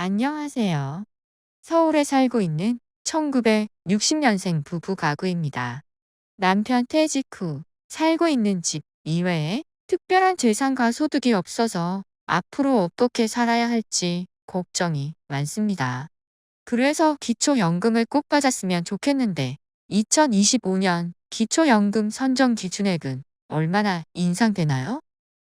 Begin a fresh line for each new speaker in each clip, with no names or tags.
안녕하세요. 서울에 살고 있는 1960년생 부부 가구입니다. 남편 퇴직 후 살고 있는 집 이외에 특별한 재산과 소득이 없어서 앞으로 어떻게 살아야 할지 걱정이 많습니다. 그래서 기초연금을 꼭 받았으면 좋겠는데 2025년 기초연금 선정 기준액은 얼마나 인상되나요?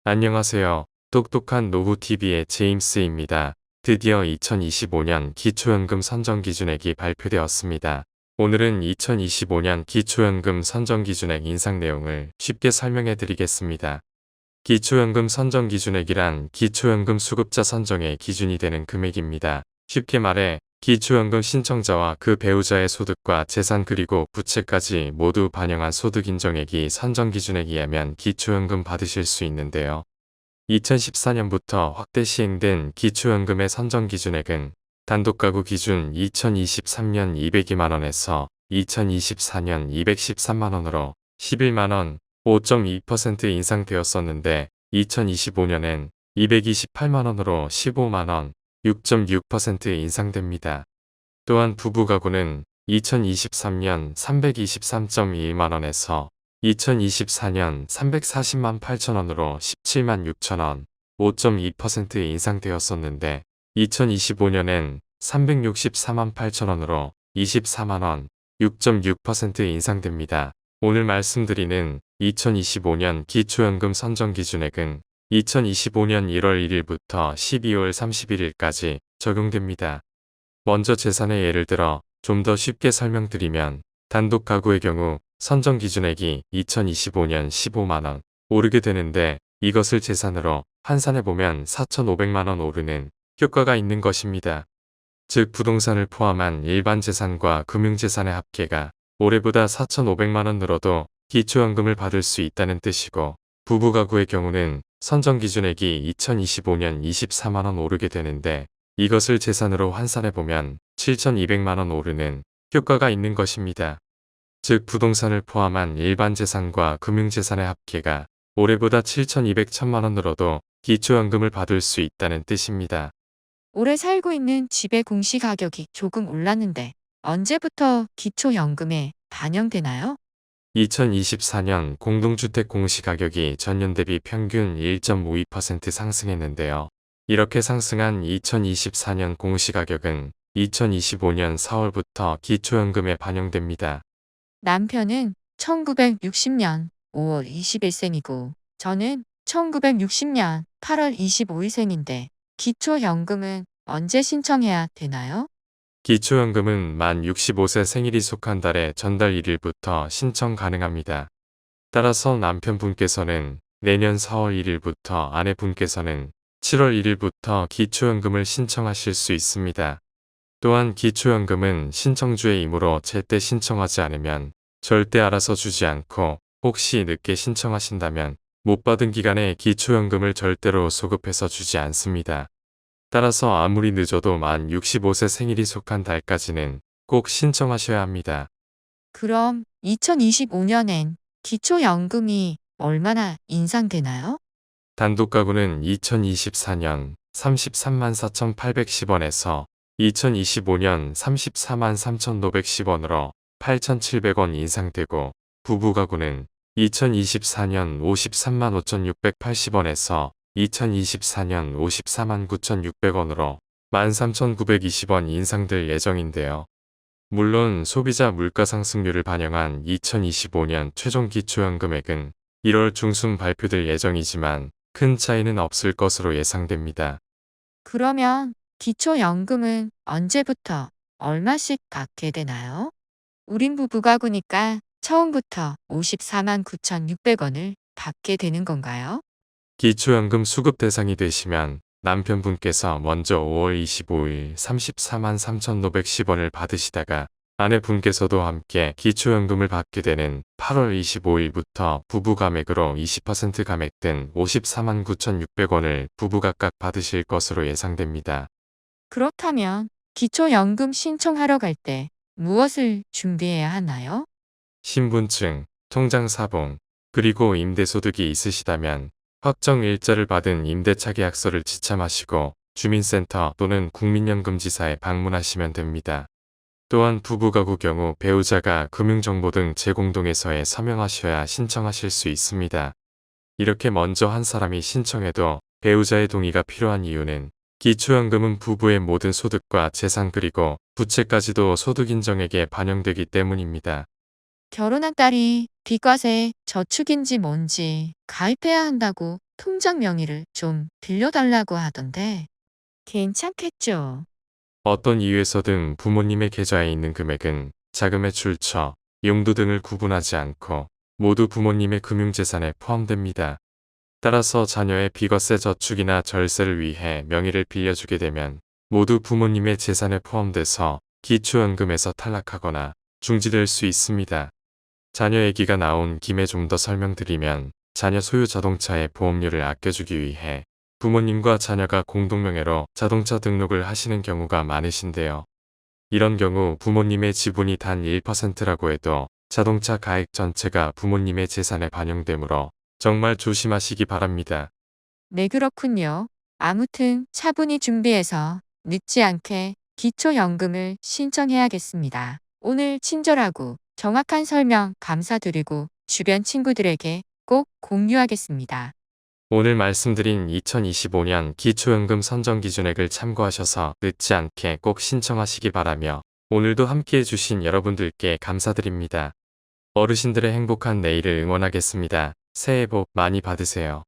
안녕하세요. 똑똑한 노후TV의 제임스입니다. 드디어 2025년 기초연금 선정기준액이 발표되었습니다. 오늘은 2025년 기초연금 선정기준액 인상 내용을 쉽게 설명해 드리겠습니다. 기초연금 선정기준액이란 기초연금 수급자 선정의 기준이 되는 금액입니다. 쉽게 말해 기초연금 신청자와 그 배우자의 소득과 재산 그리고 부채까지 모두 반영한 소득 인정액이 선정기준액이라면 기초연금 받으실 수 있는데요. 2014년부터 확대 시행된 기초연금의 선정기준액은 단독가구 기준 2023년 202만원에서 2024년 213만원으로 11만원, 5.2% 인상되었었는데 2025년엔 228만원으로 15만원, 6.6% 인상됩니다. 또한 부부가구는 2023년 323.1만원에서 2024년 340만 8천원으로 17만 6천원, 5.2% 인상되었었는데 2025년엔 364만 8천원으로 24만원, 6.6% 인상됩니다. 오늘 말씀드리는 2025년 기초연금 선정기준액은 2025년 1월 1일부터 12월 31일까지 적용됩니다. 먼저 재산의 예를 들어 좀 더 쉽게 설명드리면 단독 가구의 경우 선정 기준액이 2025년 15만원 오르게 되는데 이것을 재산으로 환산해보면 4,500만원 오르는 효과가 있는 것입니다. 즉 부동산을 포함한 일반 재산과 금융재산의 합계가 올해보다 4,500만원 늘어도 기초연금을 받을 수 있다는 뜻이고 부부가구의 경우는 선정 기준액이 2025년 24만원 오르게 되는데 이것을 재산으로 환산해보면 7,200만원 오르는 효과가 있는 것입니다. 즉 부동산을 포함한 일반 재산과 금융재산의 합계가 올해보다 7,200천만원 늘어도 기초연금을 받을 수 있다는 뜻입니다.
올해 살고 있는 집의 공시가격이 조금 올랐는데 언제부터 기초연금에 반영되나요?
2024년 공동주택 공시가격이 전년 대비 평균 1.52% 상승했는데요. 이렇게 상승한 2024년 공시가격은 2025년 4월부터 기초연금에 반영됩니다.
남편은 1960년 5월 20일생이고 저는 1960년 8월 25일생인데 기초연금은 언제 신청해야 되나요?
기초연금은 만 65세 생일이 속한 달의 전달 1일부터 신청 가능합니다. 따라서 남편분께서는 내년 4월 1일부터 아내분께서는 7월 1일부터 기초연금을 신청하실 수 있습니다. 또한 기초연금은 신청주의 임으로 제때 신청하지 않으면 절대 알아서 주지 않고 혹시 늦게 신청하신다면 못 받은 기간에 기초연금을 절대로 소급해서 주지 않습니다. 따라서 아무리 늦어도 만 65세 생일이 속한 달까지는 꼭 신청하셔야 합니다.
그럼 2025년엔 기초연금이 얼마나 인상되나요?
단독가구는 2024년 33만 4,810원에서 2025년 34만 3,510원으로 8,700원 인상되고 부부가구는 2024년 53만 5,680원에서 2024년 54만 9,600원으로 13,920원 인상될 예정인데요. 물론 소비자 물가 상승률을 반영한 2025년 최종 기초연금액은 1월 중순 발표될 예정이지만 큰 차이는 없을 것으로 예상됩니다.
그러면 기초연금은 언제부터 얼마씩 받게 되나요? 우린 부부가구니까 처음부터 54만 9,600원을 받게 되는 건가요?
기초연금 수급 대상이 되시면 남편분께서 먼저 5월 25일 34만 3,510원을 받으시다가 아내분께서도 함께 기초연금을 받게 되는 8월 25일부터 부부 감액으로 20% 감액된 54만 9,600원을 부부 각각 받으실 것으로 예상됩니다.
그렇다면 기초연금 신청하러 갈 때 무엇을 준비해야 하나요?
신분증, 통장사본, 그리고 임대소득이 있으시다면 확정 일자를 받은 임대차 계약서를 지참하시고 주민센터 또는 국민연금지사에 방문하시면 됩니다. 또한 부부가구 경우 배우자가 금융정보 등 제공동에서에 서명하셔야 신청하실 수 있습니다. 이렇게 먼저 한 사람이 신청해도 배우자의 동의가 필요한 이유는 기초연금은 부부의 모든 소득과 재산 그리고 부채까지도 소득인정액에 반영되기 때문입니다.
결혼한 딸이 비과세 저축인지 뭔지 가입해야 한다고 통장 명의를 좀 빌려달라고 하던데 괜찮겠죠?
어떤 이유에서든 부모님의 계좌에 있는 금액은 자금의 출처, 용도 등을 구분하지 않고 모두 부모님의 금융재산에 포함됩니다. 따라서 자녀의 비과세 저축이나 절세를 위해 명의를 빌려주게 되면 모두 부모님의 재산에 포함돼서 기초연금에서 탈락하거나 중지될 수 있습니다. 자녀 얘기가 나온 김에 좀 더 설명드리면 자녀 소유 자동차의 보험료를 아껴주기 위해 부모님과 자녀가 공동명의로 자동차 등록을 하시는 경우가 많으신데요. 이런 경우 부모님의 지분이 단 1%라고 해도 자동차 가액 전체가 부모님의 재산에 반영되므로 정말 조심하시기 바랍니다.
네, 그렇군요. 아무튼 차분히 준비해서 늦지 않게 기초연금을 신청해야겠습니다. 오늘 친절하고 정확한 설명 감사드리고 주변 친구들에게 꼭 공유하겠습니다.
오늘 말씀드린 2025년 기초연금 선정 기준액을 참고하셔서 늦지 않게 꼭 신청하시기 바라며 오늘도 함께해 주신 여러분들께 감사드립니다. 어르신들의 행복한 내일을 응원하겠습니다. 새해 복 많이 받으세요.